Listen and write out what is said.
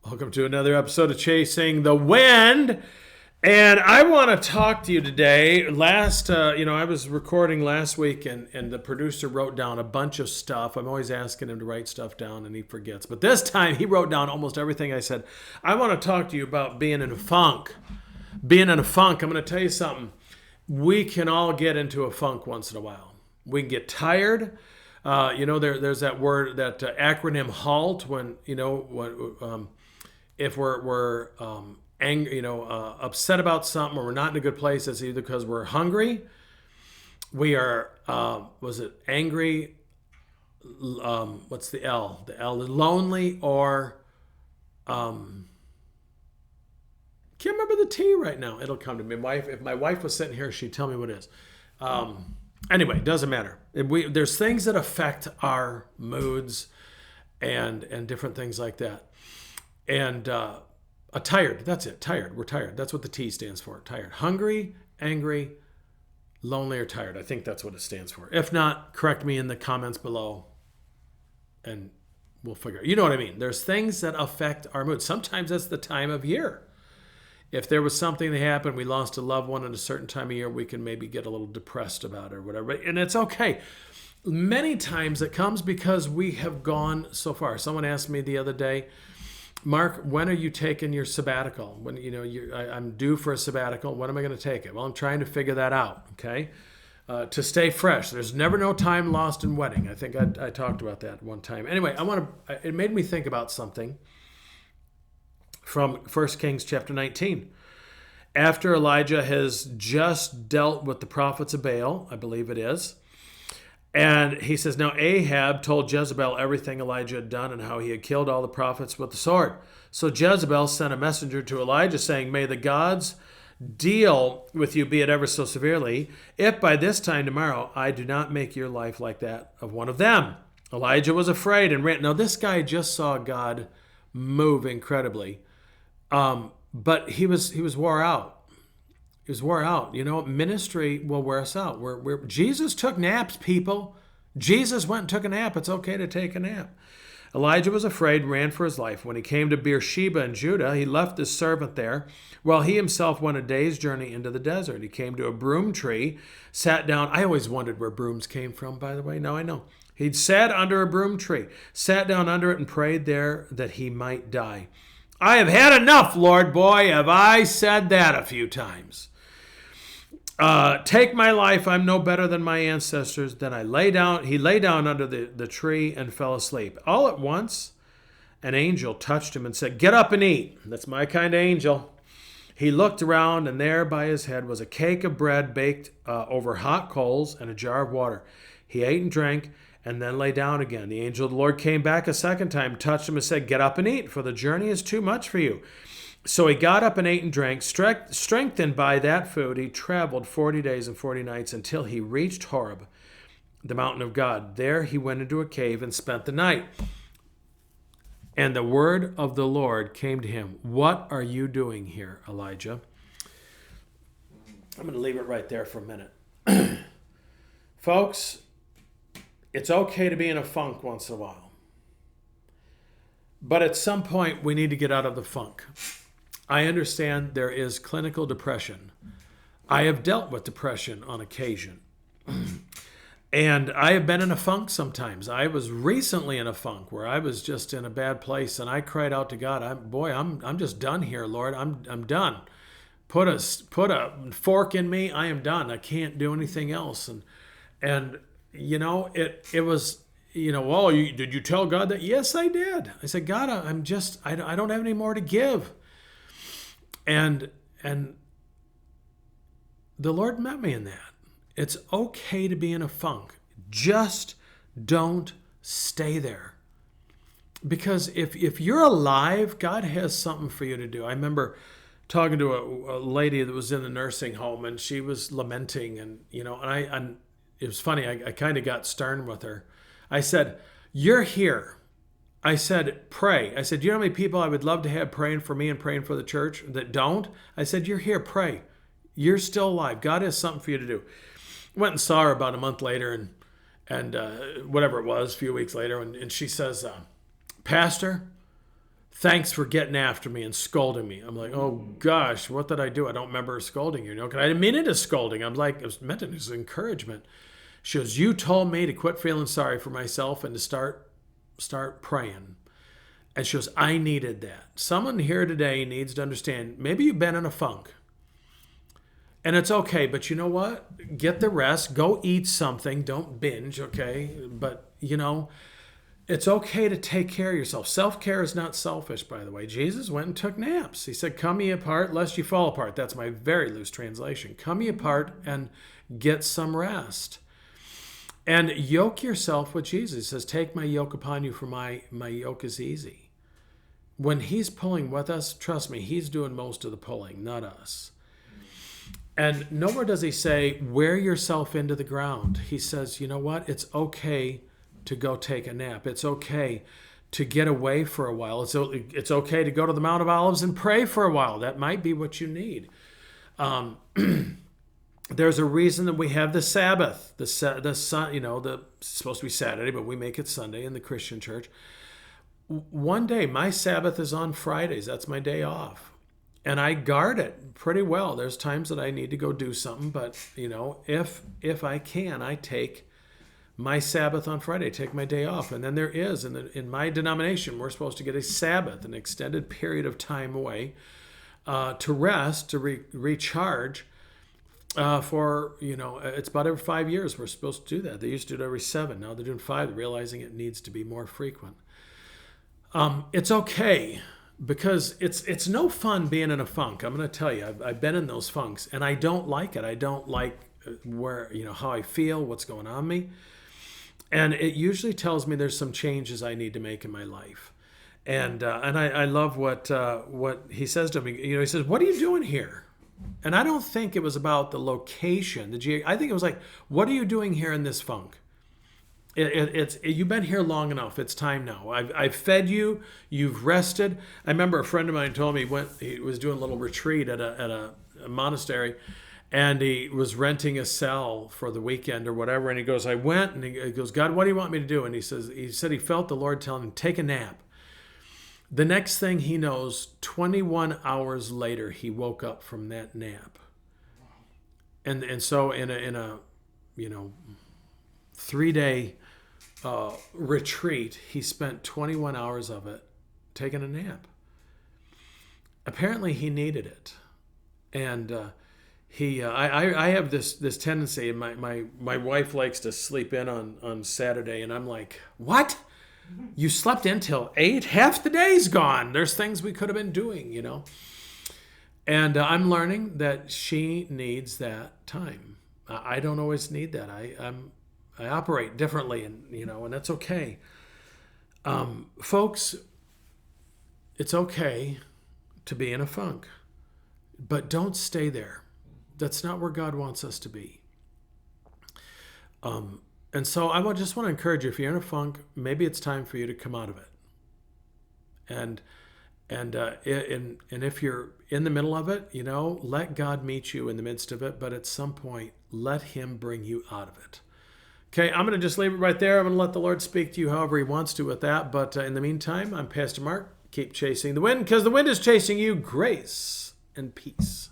Welcome to another episode of Chasing the Wind. And I want to talk to you today. I was recording last week and the producer wrote down a bunch of stuff. I'm always asking him to write stuff down and he forgets. But this time he wrote down almost everything I said. I want to talk to you about being in a funk. Being in a funk. I'm going to tell you something. We can all get into a funk once in a while. We can get tired. There's that word, that acronym HALT, if we're angry, upset about something, or we're not in a good place. It's either because we're hungry, we are, angry? What's the L? The L is lonely, or can't remember the T right now. It'll come to me. If my wife was sitting here, she'd tell me what it is. Anyway, it doesn't matter. There's things that affect our moods and different things like that. And tired, that's it. Tired. We're tired. That's what the T stands for. Tired. Hungry, angry, lonely, or tired. I think that's what it stands for. If not, correct me in the comments below and we'll figure it. You know what I mean? There's things that affect our mood. Sometimes that's the time of year. If there was something that happened, we lost a loved one at a certain time of year, we can maybe get a little depressed about it or whatever. And it's okay. Many times it comes because we have gone so far. Someone asked me the other day, Mark, when are you taking your sabbatical? When I'm due for a sabbatical. When am I going to take it? Well, I'm trying to figure that out. Okay, to stay fresh. There's never no time lost in wedding. I think I talked about that one time. Anyway, it made me think about something from 1 Kings chapter 19. After Elijah has just dealt with the prophets of Baal, I believe it is. And he says, now Ahab told Jezebel everything Elijah had done and how he had killed all the prophets with the sword. So Jezebel sent a messenger to Elijah saying, may the gods deal with you, be it ever so severely, if by this time tomorrow I do not make your life like that of one of them. Elijah was afraid and ran. Now this guy just saw God move incredibly, but he was wore out. He was wore out. Ministry will wear us out. Jesus took naps, people. Jesus went and took a nap. It's okay to take a nap. Elijah was afraid, ran for his life. When he came to Beersheba in Judah, he left his servant there, while he himself went a day's journey into the desert. He came to a broom tree, sat down. I always wondered where brooms came from, by the way. Now I know. He'd sat under a broom tree, sat down under it, and prayed there that he might die. I have had enough, Lord. Boy, have I said that a few times. Take my life, I'm no better than my ancestors. Then he lay down under the tree and fell asleep. All at once, an angel touched him and said, get up and eat. That's my kind of angel. He looked around, and there by his head was a cake of bread baked over hot coals and a jar of water. He ate and drank, and then lay down again. The angel of the Lord came back a second time, touched him and said, get up and eat, for the journey is too much for you. So he got up and ate and drank. Strengthened by that food, he traveled 40 days and 40 nights until he reached Horeb, the mountain of God. There he went into a cave and spent the night. And the word of the Lord came to him. What are you doing here, Elijah? I'm going to leave it right there for a minute. Folks, it's okay to be in a funk once in a while. But at some point, we need to get out of the funk. I understand there is clinical depression. I have dealt with depression on occasion. And I have been in a funk sometimes. I was recently in a funk where I was just in a bad place, and I cried out to God, I'm just done here, Lord. I'm done. Put a fork in me. I am done. I can't do anything else. And it was, well, did you tell God that? Yes, I did. I said, God, I don't have any more to give. And the Lord met me in that. It's okay to be in a funk. Just don't stay there. Because if you're alive, God has something for you to do. I remember talking to a lady that was in the nursing home, and she was lamenting, and it was funny. I kind of got stern with her. I said, you're here. I said, pray. I said, do you know how many people I would love to have praying for me and praying for the church that don't? I said, you're here, pray. You're still alive. God has something for you to do. Went and saw her about a month later, and whatever it was, a few weeks later, and she says, Pastor, thanks for getting after me and scolding me. I'm like, oh gosh, what did I do? I don't remember scolding you. You know, 'cause I didn't mean it as scolding. I'm like, it was meant as encouragement. She goes, you told me to quit feeling sorry for myself and to start praying. And she goes, I needed that. Someone here today needs to understand, maybe you've been in a funk. And it's okay, but you know what? Get the rest. Go eat something. Don't binge, okay? But, you know, it's okay to take care of yourself. Self-care is not selfish, by the way. Jesus went and took naps. He said, come ye apart, lest you fall apart. That's my very loose translation. Come ye apart and get some rest. And yoke yourself with Jesus. He says, take my yoke upon you, for my yoke is easy. When he's pulling with us, trust me, he's doing most of the pulling, not us. And nowhere does he say, wear yourself into the ground. He says, you know what? It's okay to go take a nap. It's okay to get away for a while. It's okay to go to the Mount of Olives and pray for a while. That might be what you need. There's a reason that we have the Sabbath. The sun, you know, it's supposed to be Saturday, but we make it Sunday in the Christian church. One day, my Sabbath is on Fridays. That's my day off. And I guard it pretty well. There's times that I need to go do something, but, you know, if I can, I take my Sabbath on Friday, take my day off. And then there is, in my denomination, we're supposed to get a Sabbath, an extended period of time away to rest, to recharge for, you know, it's about every 5 years we're supposed to do that. They used to do it every 7. Now they're doing 5, realizing it needs to be more frequent. It's okay. Because it's no fun being in a funk. I'm going to tell you, I've been in those funks, and I don't like it. I don't like where, you know, how I feel, what's going on me. And it usually tells me there's some changes I need to make in my life. And I love what he says to me. You know, he says, what are you doing here? And I don't think it was about the location. I think it was like, what are you doing here in this funk? You've been here long enough. It's time now. I've fed you. You've rested. I remember a friend of mine told me he was doing a little retreat at a monastery, and he was renting a cell for the weekend or whatever. And he goes, I went, and he goes, God, what do you want me to do? And he said he felt the Lord telling him, take a nap. The next thing he knows, 21 hours later, he woke up from that nap. And so in a 3-day retreat, he spent 21 hours of it taking a nap. Apparently he needed it. And I have this tendency, and my wife likes to sleep in on Saturday, and I'm like, what? You slept in till 8? Half the day's gone. There's things we could have been doing, you know. And I'm learning that she needs that time. I don't always need that. I operate differently, and you know, and that's okay. Folks, it's okay to be in a funk, but don't stay there. That's not where God wants us to be. And so I just want to encourage you, if you're in a funk, maybe it's time for you to come out of it. And if you're in the middle of it, you know, let God meet you in the midst of it, but at some point, let him bring you out of it. Okay, I'm going to just leave it right there. I'm going to let the Lord speak to you however he wants to with that. But in the meantime, I'm Pastor Mark. Keep chasing the wind, because the wind is chasing you. Grace and peace.